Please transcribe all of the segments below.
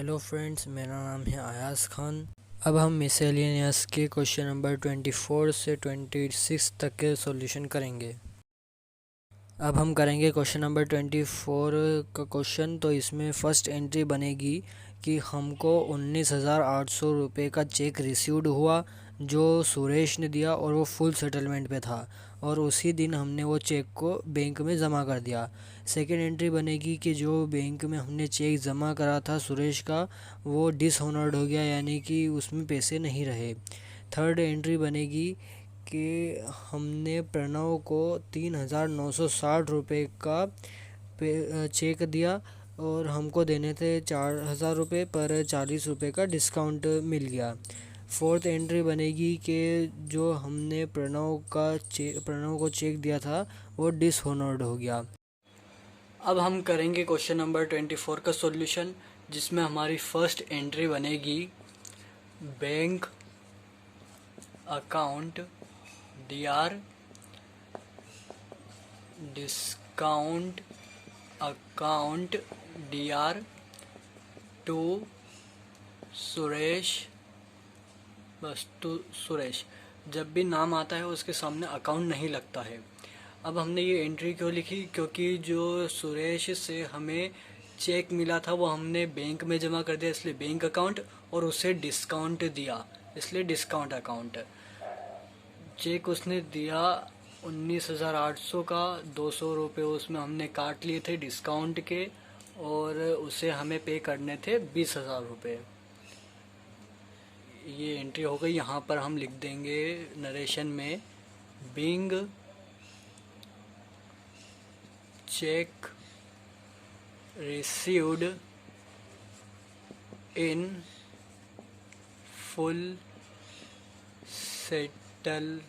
Hello friends, मेरा नाम है अयाज खान। अब हम मिसेलिनियस के क्वेश्चन नंबर 24 से 26 तक के सॉल्यूशन करेंगे। अब हम करेंगे क्वेश्चन नंबर 24 का क्वेश्चन। तो इसमें फर्स्ट एंट्री बनेगी कि हमको 19,800 रुपये का चेक रिसीव्ड हुआ जो सुरेश ने दिया और वो फुल सेटलमेंट पे था और उसी दिन हमने वो चेक को बैंक में ज़मा कर दिया। सेकेंड एंट्री बनेगी कि जो बैंक में हमने चेक ज़मा करा था सुरेश का वो डिसऑनर्ड हो गया, यानी कि उसमें पैसे नहीं रहे। थर्ड एंट्री बनेगी कि हमने प्रणव को 3,960 रुपये का चेक दिया और हमको देने थे 4,000 रुपये, पर 40 रुपये का डिस्काउंट मिल गया। फोर्थ एंट्री बनेगी कि जो हमने प्रणव को चेक दिया था वो डिसऑनर्ड हो गया। अब हम करेंगे क्वेश्चन नंबर 24 का सॉल्यूशन, जिसमें हमारी फर्स्ट एंट्री बनेगी bank account DR discount account DR to Suresh. बस टू सुरेश, जब भी नाम आता है उसके सामने अकाउंट नहीं लगता है। अब हमने ये एंट्री क्यों लिखी, क्योंकि जो सुरेश से हमें चेक मिला था वो हमने बैंक में जमा कर दिया, इसलिए बैंक अकाउंट, और उसे डिस्काउंट दिया इसलिए डिस्काउंट अकाउंट। चेक उसने दिया 19,800 का, 200 रुपये उसमें हमने काट लिए थे डिस्काउंट के और उसे हमें पे करने थे 20,000 रुपये। ये एंट्री हो गई। यहाँ पर हम लिख देंगे नरेशन में being cheque received in full settlement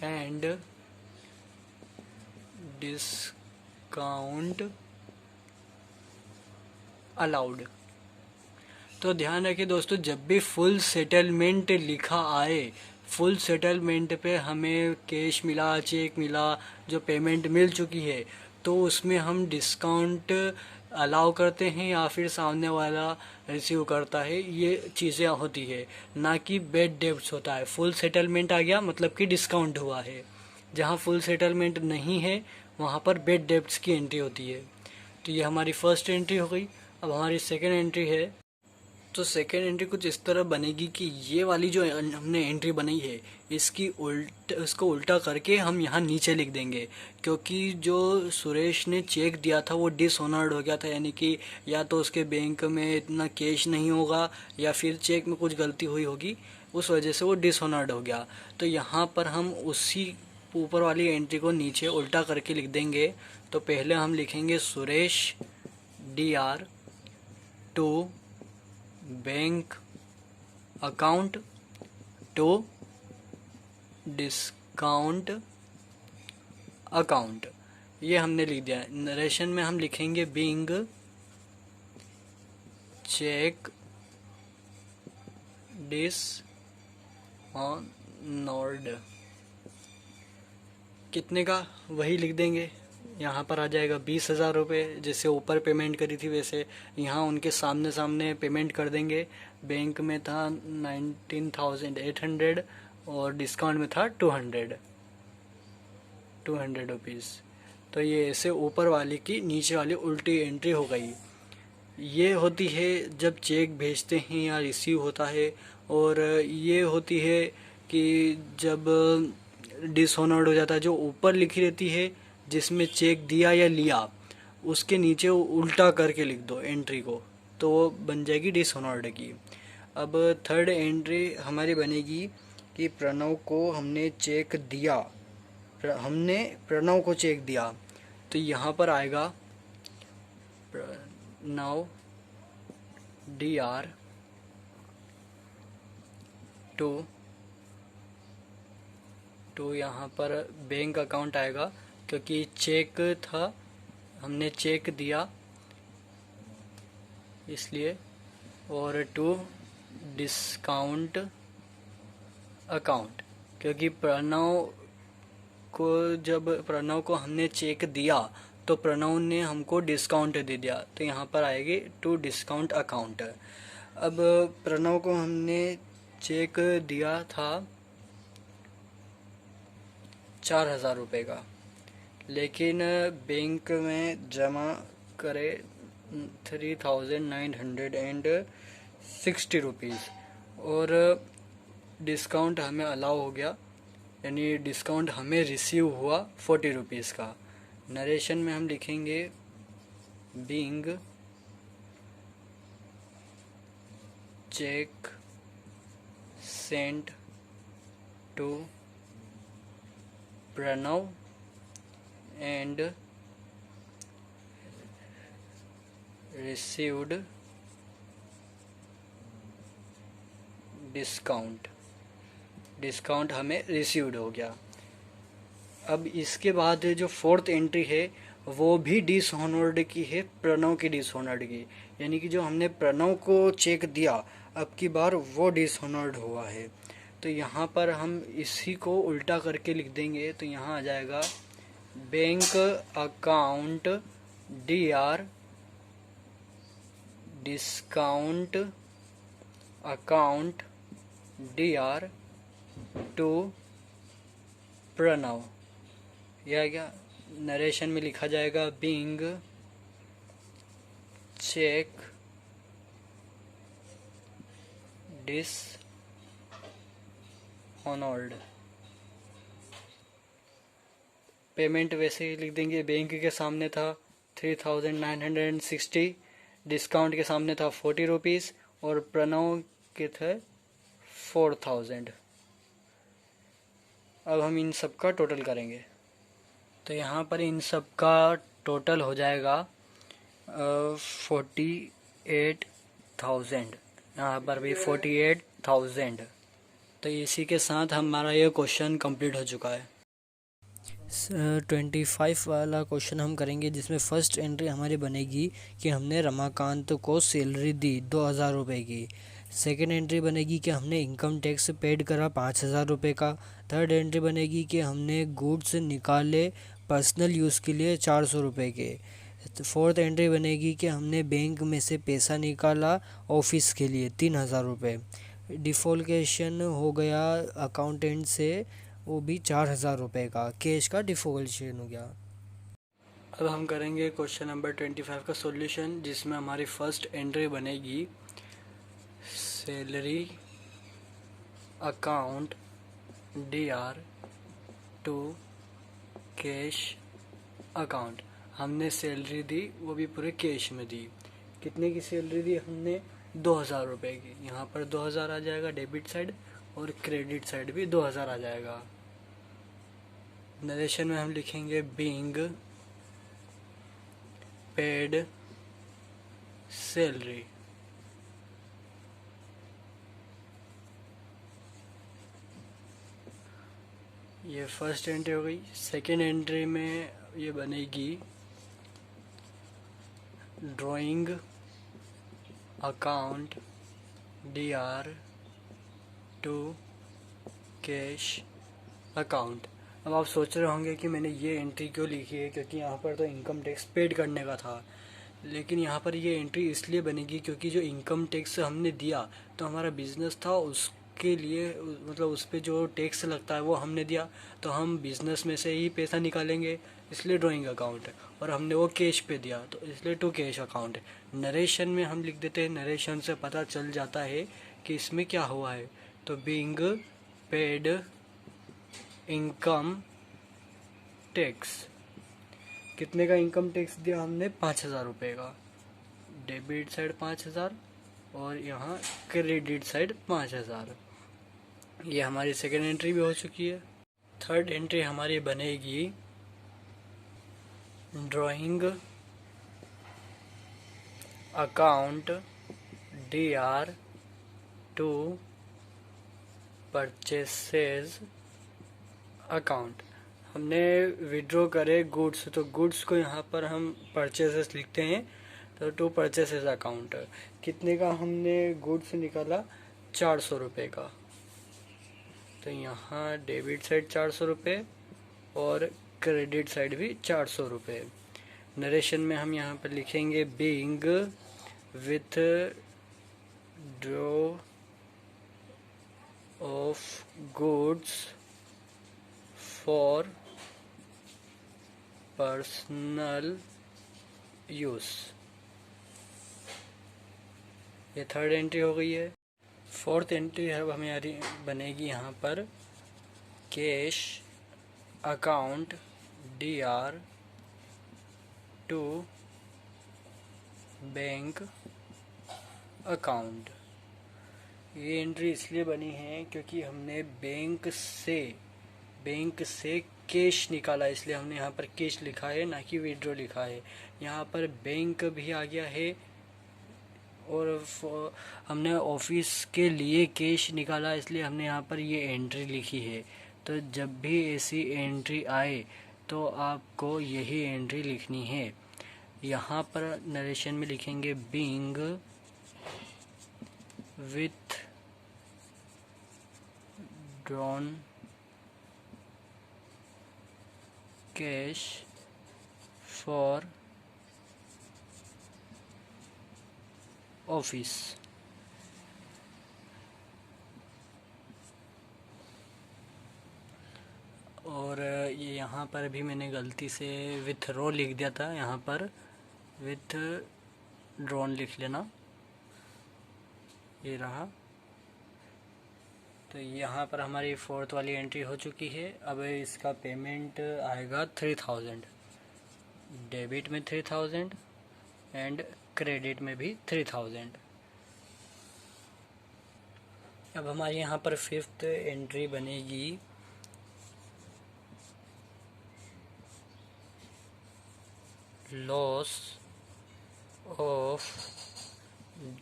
and discount allowed. तो ध्यान रखिए दोस्तों, जब भी फुल सेटलमेंट लिखा आए, फुल सेटलमेंट पे हमें कैश मिला, चेक मिला, जो पेमेंट मिल चुकी है, तो उसमें हम डिस्काउंट अलाउ करते हैं या फिर सामने वाला रिसीव करता है। ये चीज़ें होती है, ना कि बैड डेब्ट्स होता है। फुल सेटलमेंट आ गया मतलब कि डिस्काउंट हुआ है। जहाँ फुल सेटलमेंट नहीं है वहाँ पर बैड डेब्ट्स की एंट्री होती है। तो ये हमारी फर्स्ट एंट्री हो गई। अब हमारी सेकेंड एंट्री है। तो सेकेंड एंट्री कुछ इस तरह बनेगी कि ये वाली जो हमने एंट्री बनाई है इसको उल्टा करके हम यहाँ नीचे लिख देंगे, क्योंकि जो सुरेश ने चेक दिया था वो डिसऑनर्ड हो गया था, यानी कि या तो उसके बैंक में इतना कैश नहीं होगा या फिर चेक में कुछ गलती हुई होगी, उस वजह से वो डिसऑनर्ड हो गया। तो यहाँ पर हम उसी ऊपर वाली एंट्री को नीचे उल्टा करके लिख देंगे। तो पहले हम लिखेंगे Suresh DR to bank account to discount account, ये हमने लिख दिया। नरेशन में हम लिखेंगे बिंग चेक डिसऑनर्ड। कितने का वही लिख देंगे। यहाँ पर आ जाएगा 20,000 रुपये, जैसे ऊपर पेमेंट करी थी वैसे यहाँ उनके सामने पेमेंट कर देंगे। बैंक में था 19,800 और डिस्काउंट में था 200 रुपीज़। तो ये ऐसे ऊपर वाली की नीचे वाली उल्टी एंट्री हो गई। ये होती है जब चेक भेजते हैं या रिसीव होता है, और ये होती है कि जब डिसऑनर्ड हो जाता है, जो ऊपर लिखी रहती है जिसमें चेक दिया या लिया उसके नीचे उल्टा करके लिख दो एंट्री को, तो वो बन जाएगी डिसऑनर्ड की। अब थर्ड एंट्री हमारी बनेगी कि प्रणव को हमने चेक दिया, हमने प्रणव को चेक दिया, तो यहाँ पर आएगा प्रणव DR टू यहाँ पर बैंक अकाउंट आएगा, क्योंकि चेक था, हमने चेक दिया इसलिए, और टू डिस्काउंट अकाउंट, क्योंकि जब प्रणव को हमने चेक दिया तो प्रणव ने हमको डिस्काउंट दे दिया, तो यहाँ पर आएगी टू डिस्काउंट अकाउंट। अब प्रणव को हमने चेक दिया था 4,000 रुपये का, लेकिन बैंक में जमा करे 3,960 रुपीज़, और डिस्काउंट हमें अलाउ हो गया, यानी डिस्काउंट हमें रिसीव हुआ 40 रुपीज़ का। नरेशन में हम लिखेंगे being cheque sent to Pranav and received discount हमें रिसीव्ड हो गया। अब इसके बाद जो फोर्थ एंट्री है वो भी डिसऑनर्ड की है, प्रणव की डिसऑनर्ड की, यानी कि जो हमने प्रणव को चेक दिया अब की बार वो डिसऑनर्ड हुआ है। तो यहाँ पर हम इसी को उल्टा करके लिख देंगे, तो यहाँ आ जाएगा bank account DR discount account DR to Pranav. यह क्या नरेशन में लिखा जाएगा बीइंग चेक डिसऑनर्ड। पेमेंट वैसे ही लिख देंगे, बैंक के सामने था 3,960, डिस्काउंट के सामने था 40 रुपीज़ और प्रणव के थे 4,000। अब हम इन सब का टोटल करेंगे, तो यहाँ पर इन सब का टोटल हो जाएगा 48,000, यहाँ पर भी 48,000। तो इसी के साथ हमारा ये क्वेश्चन कंप्लीट हो चुका है। 25 वाला क्वेश्चन हम करेंगे, जिसमें फर्स्ट एंट्री हमारी बनेगी कि हमने रमाकांत को सैलरी दी 2,000 रुपये की। सेकेंड एंट्री बनेगी कि हमने इनकम टैक्स पेड करा 5,000 रुपये का। थर्ड एंट्री बनेगी कि हमने गुड्स निकाले पर्सनल यूज़ के लिए 400 रुपये के। फोर्थ एंट्री बनेगी कि हमने बैंक में से पैसा निकाला ऑफिस के लिए 3,000 रुपये। डिफॉल्केशन हो गया अकाउंटेंट से, वो भी 4,000 रुपये का कैश का डिफॉल्केशन हो गया। अब हम करेंगे क्वेश्चन नंबर 25 का सॉल्यूशन, जिसमें हमारी फर्स्ट एंट्री बनेगी salary account DR to cash account. हमने सैलरी दी, वो भी पूरे कैश में दी। कितने की सैलरी दी हमने? 2,000 रुपये की। यहाँ पर 2,000 आ जाएगा डेबिट साइड और क्रेडिट साइड भी 2,000 आ जाएगा। नरेशन में हम लिखेंगे बीइंग पेड सैलरी। ये फर्स्ट एंट्री हो गई। सेकेंड एंट्री में ये बनेगी drawing account DR to cash account. अब आप सोच रहे होंगे कि मैंने ये एंट्री क्यों लिखी है, क्योंकि यहाँ पर तो इनकम टैक्स पेड करने का था। लेकिन यहाँ पर ये एंट्री इसलिए बनेगी क्योंकि जो इनकम टैक्स हमने दिया तो हमारा बिजनेस था, उसके लिए मतलब उस पर जो टैक्स लगता है वो हमने दिया, तो हम बिजनेस में से ही पैसा निकालेंगे, इसलिए ड्राइंग अकाउंट। और हमने वो कैश पे दिया तो इसलिए टू कैश अकाउंट। नरेशन में हम लिख देते हैं, नरेशन से पता चल जाता है कि इसमें क्या हुआ है। तो बीइंग पेड इनकम टैक्स। कितने का इनकम टैक्स दिया हमने? 5,000 रुपये का। डेबिट साइड 5,000 और यहाँ क्रेडिट साइड 5,000। ये हमारी सेकेंड एंट्री भी हो चुकी है। थर्ड एंट्री हमारी बनेगी drawing account DR to purchases account. हमने विड्रॉ करे गुड्स, तो गुड्स को यहाँ पर हम परचेसेस लिखते हैं, तो टू परचेसेस अकाउंट। कितने का हमने गुड्स निकाला? 400 रुपये का। तो यहाँ डेबिट साइड 400 रुपये और क्रेडिट साइड भी 400 रुपये। नरेशन में हम यहाँ पर लिखेंगे being with draw of goods for personal use. ये थर्ड एंट्री हो गई है। फोर्थ एंट्री है, अब हमारी बनेगी यहाँ पर cash account DR to bank account. ये एंट्री इसलिए बनी है क्योंकि हमने बैंक से कैश निकाला, इसलिए हमने यहाँ पर कैश लिखा है, ना कि विड्रॉ लिखा है। यहाँ पर बैंक भी आ गया है और हमने ऑफिस के लिए कैश निकाला, इसलिए हमने यहाँ पर ये एंट्री लिखी है। तो जब भी ऐसी एंट्री आए तो आपको यही एंट्री लिखनी है। यहाँ पर नरेशन में लिखेंगे being withdrawn cash for office. और ये यहाँ पर भी मैंने गलती से विथ रो लिख दिया था, यहाँ पर विथ ड्रॉन लिख लेना, ये रहा। तो यहाँ पर हमारी फोर्थ वाली एंट्री हो चुकी है। अब इसका पेमेंट आएगा 3000, डेबिट में 3000 एंड क्रेडिट में भी 3000। अब हमारे यहाँ पर फिफ्थ एंट्री बनेगी loss of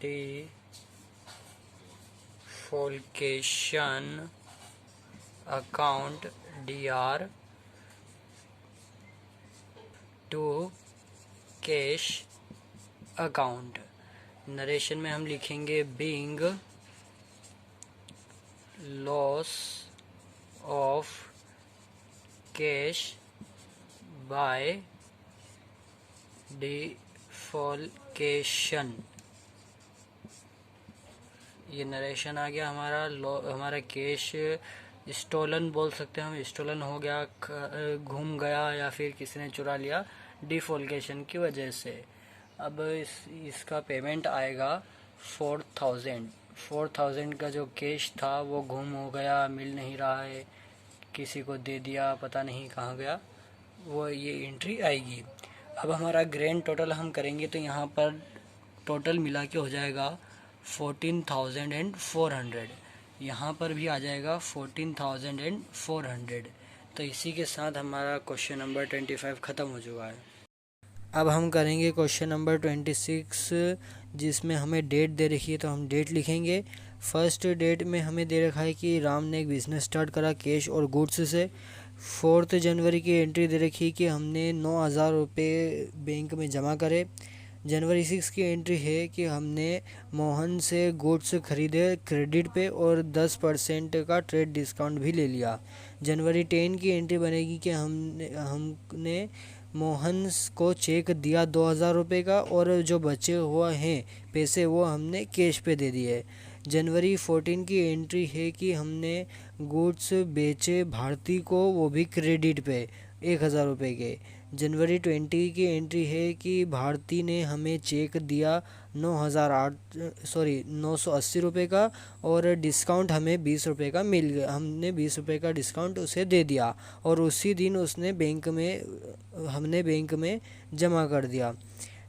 defalcation account DR to cash account. Narration में हम लिखेंगे being loss of cash by defalcation. ये नरेशन आ गया हमारा कैश स्टोलन बोल सकते हैं हम, स्टोलन हो गया, घूम गया या फिर किसी ने चुरा लिया डिफॉल्केशन की वजह से। अब इसका पेमेंट आएगा 4000 का जो कैश था वो गुम हो गया, मिल नहीं रहा है, किसी को दे दिया, पता नहीं कहाँ गया, वो ये एंट्री आएगी। अब हमारा ग्रैंड टोटल हम करेंगे तो यहाँ पर टोटल मिला के हो जाएगा 14,400। यहाँ पर भी आ जाएगा 14,400। तो इसी के साथ हमारा क्वेश्चन नंबर 25 ख़त्म हो चुका है। अब हम करेंगे क्वेश्चन नंबर 26, जिसमें हमें डेट दे रखी है, तो हम डेट लिखेंगे। फर्स्ट डेट में हमें दे रखा है कि राम ने एक बिज़नेस स्टार्ट करा कैश और गुड्स से। 4 जनवरी की एंट्री दे रखी है कि हमने 9,000 रुपये बैंक में जमा करे। जनवरी 6 की एंट्री है कि हमने मोहन से गुड्स खरीदे क्रेडिट पे और 10% का ट्रेड डिस्काउंट भी ले लिया। जनवरी 10 की एंट्री बनेगी कि हमने मोहन को चेक दिया 2,000 रुपये का और जो बचे हुआ हैं पैसे वो हमने कैश पे दे दिए। जनवरी 14 की एंट्री है कि हमने गुड्स बेचे भारती को, वो भी क्रेडिट पे 1,000 रुपये के। जनवरी 20 की एंट्री है कि भारती ने हमें चेक दिया 980 रुपये का और डिस्काउंट हमें 20 रुपये का मिल गया, हमने 20 रुपये का डिस्काउंट उसे दे दिया और उसी दिन हमने बैंक में जमा कर दिया।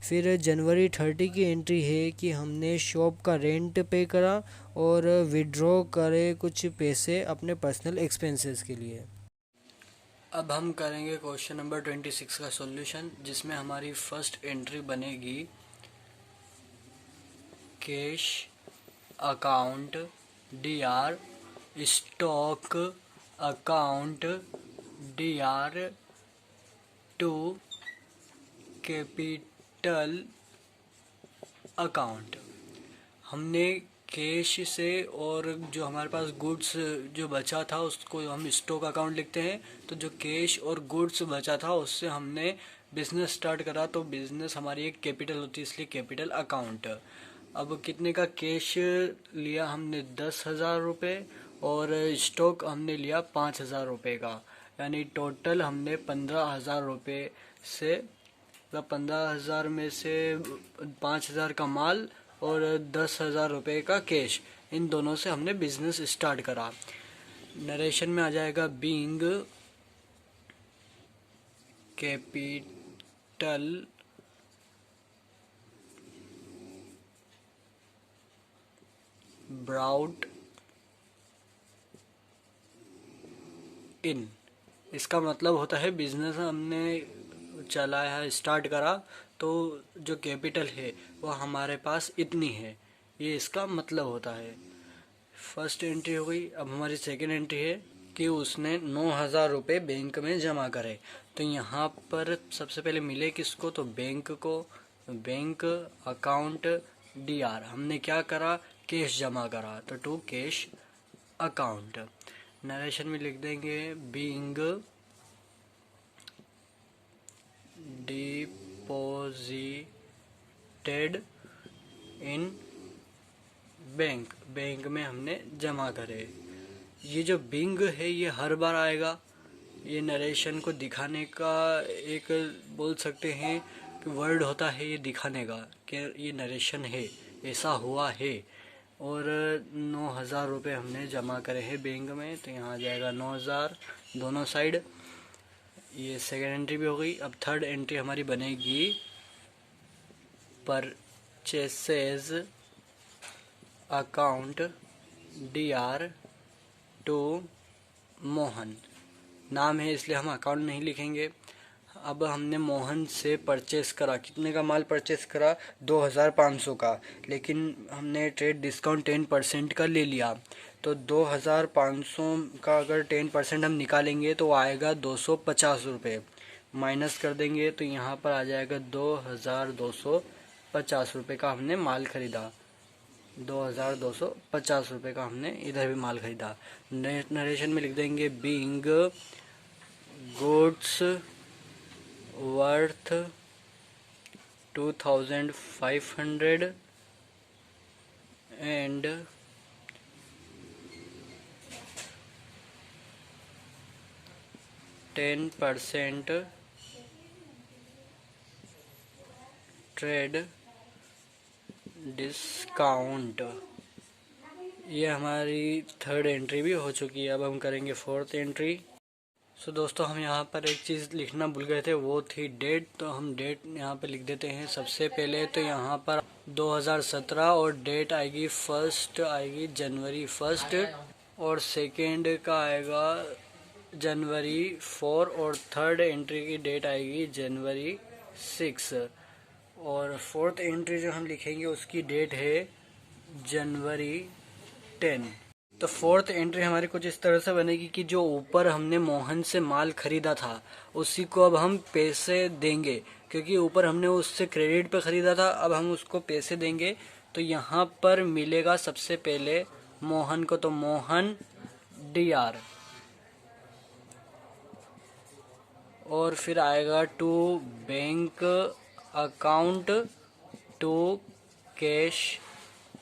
फिर जनवरी 30 की एंट्री है कि हमने शॉप का रेंट पे करा और विड्रॉ करे कुछ पैसे अपने पर्सनल एक्सपेंसेस के लिए। अब हम करेंगे क्वेश्चन नंबर 26 का सॉल्यूशन, जिसमें हमारी फर्स्ट एंट्री बनेगी cash account DR stock account DR to capital account. हमने कैश से और जो हमारे पास गुड्स जो बचा था उसको हम स्टॉक अकाउंट लिखते हैं, तो जो कैश और गुड्स बचा था उससे हमने बिजनेस स्टार्ट करा तो बिजनेस हमारी एक कैपिटल होती है, इसलिए कैपिटल अकाउंट। अब कितने का कैश लिया हमने? 10,000 रुपये, और स्टॉक हमने लिया 5,000 रुपये का, यानी टोटल हमने 15,000 रुपये से, मतलब 15,000 में से 5,000 का माल और 10,000 रुपये का कैश, इन दोनों से हमने बिजनेस स्टार्ट करा। नरेशन में आ जाएगा बीइंग कैपिटल ब्राउट इन। इसका मतलब होता है बिजनेस हमने चलाया है, स्टार्ट करा, तो जो कैपिटल है वो हमारे पास इतनी है, ये इसका मतलब होता है। फर्स्ट एंट्री हो गई। अब हमारी सेकंड एंट्री है कि उसने 9,000 रुपये बैंक में जमा करे। तो यहाँ पर सबसे पहले मिले किसको? तो बैंक को। बैंक अकाउंट DR, हमने क्या करा? कैश जमा करा, तो टू कैश अकाउंट। नरेशन में लिख देंगे being deposited in bank, bank में हमने जमा करे। ये जो बिंग है ये हर बार आएगा, ये नरेशन को दिखाने का एक बोल सकते हैं कि वर्ड होता है, ये दिखाने का कि ये नरेशन है, ऐसा हुआ है। और 9,000 रुपये हमने जमा करे हैं बैंक में, तो यहाँ आ जाएगा 9,000 दोनों साइड। ये सेकेंड एंट्री भी हो गई। अब थर्ड एंट्री हमारी बनेगी purchases account DR to Mohan. नाम है इसलिए हम अकाउंट नहीं लिखेंगे। अब हमने मोहन से परचेस करा, कितने का माल परचेस करा? 2,500 का, लेकिन हमने ट्रेड डिस्काउंट 10% का ले लिया, तो 2,500 का अगर 10% हम निकालेंगे तो आएगा 250 रुपये। माइनस कर देंगे तो यहाँ पर आ जाएगा 2,250 रुपये का हमने माल खरीदा। 2,250 रुपये का हमने इधर भी माल खरीदा। नरेशन में लिख देंगे being goods worth 2,500 and 10% trade discount. ये हमारी थर्ड एंट्री भी हो चुकी है। अब हम करेंगे फोर्थ एंट्री। सो दोस्तों, हम यहाँ पर एक चीज़ लिखना भूल गए थे, वो थी डेट। तो हम डेट यहाँ पर लिख देते हैं। सबसे पहले तो यहाँ पर 2017 और डेट आएगी फर्स्ट, आएगी जनवरी 1 और सेकेंड का आएगा जनवरी 4 और थर्ड एंट्री की डेट आएगी जनवरी 6 और फोर्थ एंट्री जो हम लिखेंगे उसकी डेट है जनवरी 10। तो फोर्थ एंट्री हमारी कुछ इस तरह से बनेगी कि जो ऊपर हमने मोहन से माल खरीदा था उसी को अब हम पैसे देंगे, क्योंकि ऊपर हमने उससे क्रेडिट पे खरीदा था, अब हम उसको पैसे देंगे। तो यहाँ पर मिलेगा सबसे पहले मोहन को, तो मोहन DR, और फिर आएगा to bank account to cash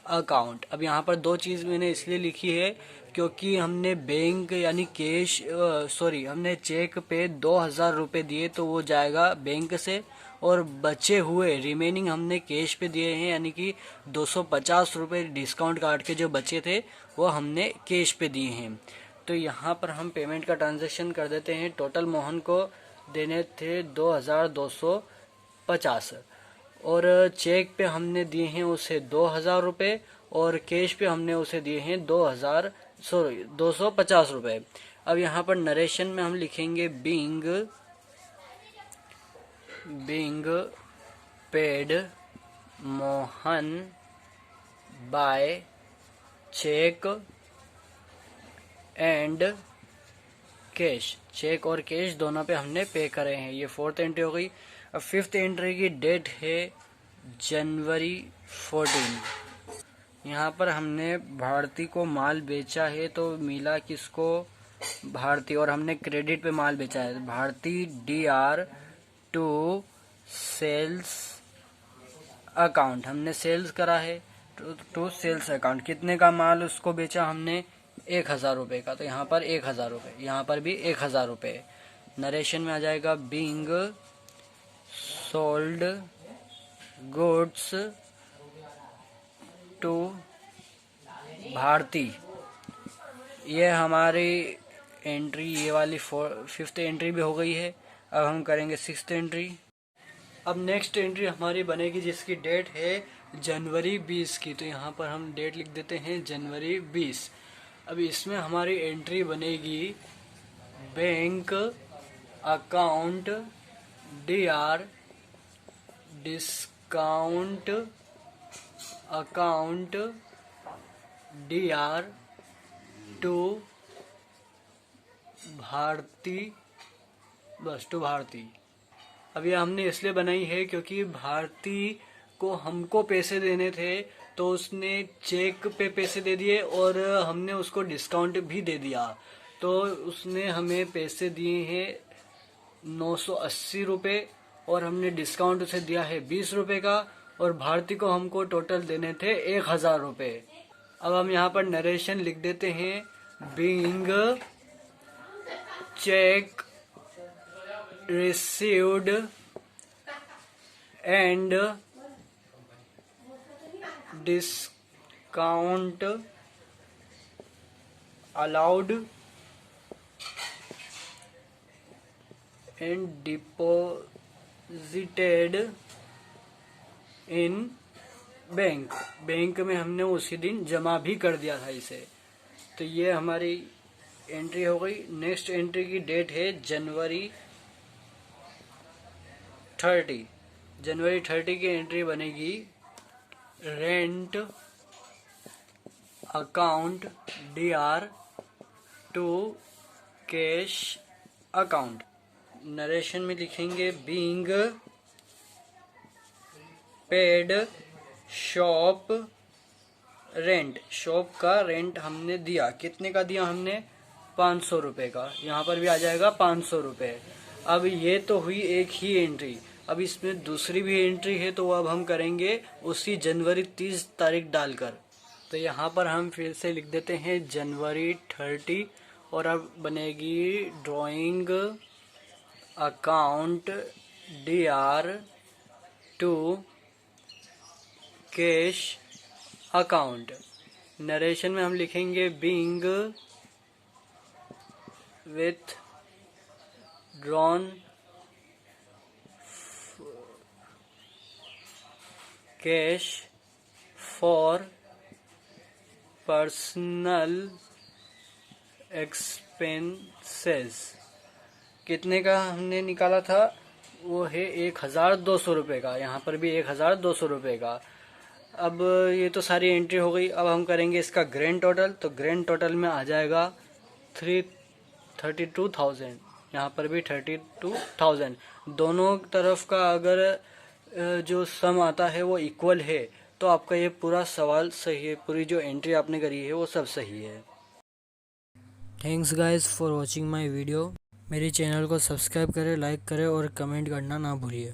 account. अब यहाँ पर दो चीज़ मैंने इसलिए लिखी है क्योंकि हमने बैंक यानी कैश हमने चेक पे 2,000 रुपये दिए, तो वो जाएगा बैंक से, और बचे हुए रिमेनिंग हमने कैश पे दिए हैं, यानी कि 250 रुपये डिस्काउंट काट के जो बचे थे वो हमने कैश पे दिए हैं। तो यहाँ पर हम पेमेंट का ट्रांजैक्शन कर देते हैं। टोटल मोहन को देने थे 2,250 और चेक पे हमने दिए हैं उसे 2,000 रुपये और कैश पे हमने उसे दिए हैं 250 रुपये। अब यहाँ पर नरेशन में हम लिखेंगे being paid Mohan by cheque and cash. Cheque और कैश दोनों पे हमने पे करे हैं। ये फोर्थ एंट्री हो गई। अब फिफ्थ एंट्री की डेट है जनवरी 14। यहाँ पर हमने भारती को माल बेचा है, तो मिला किसको? भारती, और हमने क्रेडिट पे माल बेचा है। Bharti DR to sales account, हमने सेल्स करा है टू सेल्स अकाउंट। कितने का माल उसको बेचा हमने? 1000 रुपये का, तो यहाँ पर 1000 रुपये, यहाँ पर भी 1000 रुपये। नरेशन में आ जाएगा being sold goods to Bharti. ये हमारी एंट्री, ये वाली 5th एंट्री भी हो गई है। अब हम करेंगे 6th एंट्री। अब नेक्स्ट एंट्री हमारी बनेगी जिसकी डेट है जनवरी 20 की, तो यहाँ पर हम डेट लिख देते हैं जनवरी 20। अब इसमें हमारी एंट्री बनेगी bank account DR discount account DR to Bharti, बस टू भारती। अब ये हमने इसलिए बनाई है क्योंकि भारती को हमको पैसे देने थे, तो उसने चेक पे पैसे दे दिए और हमने उसको डिस्काउंट भी दे दिया। तो उसने हमें पैसे दिए हैं 980 रुपये और हमने डिस्काउंट उसे दिया है 20 रुपये का, और भारती को हमको टोटल देने थे 1000 रुपये। अब हम यहाँ पर नरेशन लिख देते हैं being cheque received and discount allowed and deposited in bank में हमने उसी दिन जमा भी कर दिया था इसे। तो ये हमारी एंट्री हो गई। नेक्स्ट एंट्री की डेट है जनवरी 30। जनवरी 30 की एंट्री बनेगी rent account DR to cash account. Narration में लिखेंगे being paid shop rent. Shop का रेंट हमने दिया, कितने का दिया हमने? 500 रुपये का। यहाँ पर भी आ जाएगा 500 रुपये। अब ये तो हुई एक ही एंट्री। अब इसमें दूसरी भी एंट्री है, तो अब हम करेंगे उसी जनवरी 30 तारीख डालकर। तो यहाँ पर हम फिर से लिख देते हैं जनवरी 30 और अब बनेगी drawing account DR to cash account. Narration में हम लिखेंगे being withdrawn cash for personal expenses. कितने का हमने निकाला था? वो है 1200 रुपये का। यहाँ पर भी 1200 रुपये का। अब ये तो सारी एंट्री हो गई। अब हम करेंगे इसका ग्रैंड टोटल। तो ग्रैंड टोटल में आ जाएगा 32,000। यहाँ पर भी 32,000। दोनों तरफ का अगर जो सम आता है वो इक्वल है तो आपका ये पूरा सवाल सही है, पूरी जो एंट्री आपने करी है वो सब सही है। Thanks guys for watching my video. मेरे चैनल को सब्सक्राइब करें, लाइक करें और कमेंट करना ना भूलिए।